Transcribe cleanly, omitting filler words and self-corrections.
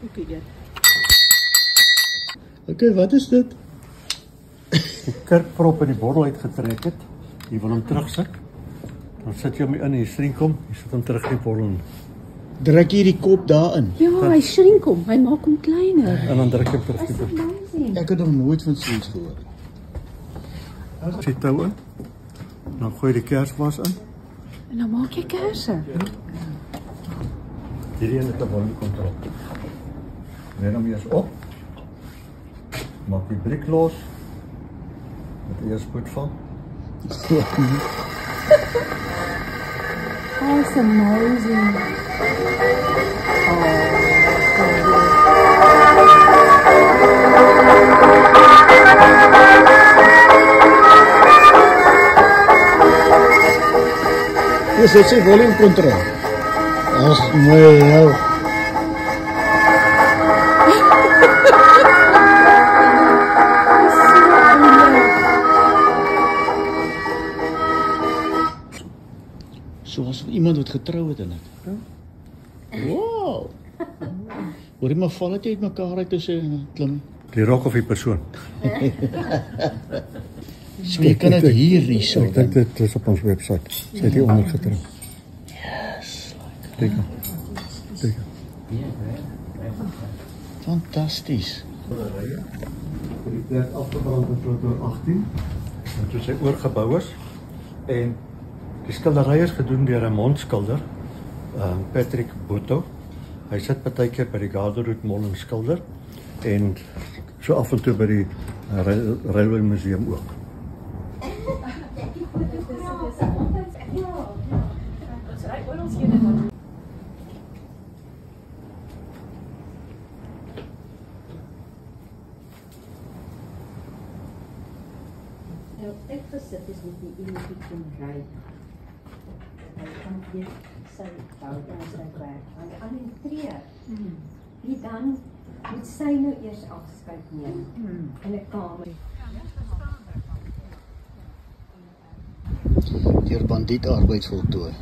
boekie eet. Oké, wat is dit? Die kurkprop in die bottel uitgetrek het. Jy wil hom terugsit. Dan sit jy hom in, jy shrink hom, jy sit hom terug in die bottel. Druk jy die kop daarin? Ja, hy shrink hom, hy maak hom kleiner. En dan druk jy hom terug in die bottel. Amazing. Ek het nog nooit van zoiets gehoor. As jy tou in, dan gooi jy die kerswas in. En dan maak jy kersse. Hierdie een het 'n volumekontrol. Neem hom eers op. Maak die blik los. Met eers spoed van. That's amazing. Dis dit sy volume control. Ag my hel. Zoals iemand wat getrou het in dit. Wow. Hoor jy maar val dit uit mekaar uit tussen klim. Die rok of die persoon. So jy kan dit hier hierso. Ek dink dit is op ons webwerf. Sy het hier onder getrek. Yes. Teken. Teken. Fantasties. Die plek afgebrand in 2018 en toe sy oorgebou is en die skilderye is gedoen deur 'n mondskilder, Patrick Botto. Hy sit partykeer by die Garderroute Mall en skilder en so af en toe by die Railway Museum ook. Nou, ek gesit is met die enige kon ry. Hy kan weer sy fout en sy werk. Want aan die tree, die dan moet sy nou eers afskyk neem in 'n kamer. Deur bandiet arbeid voltooi.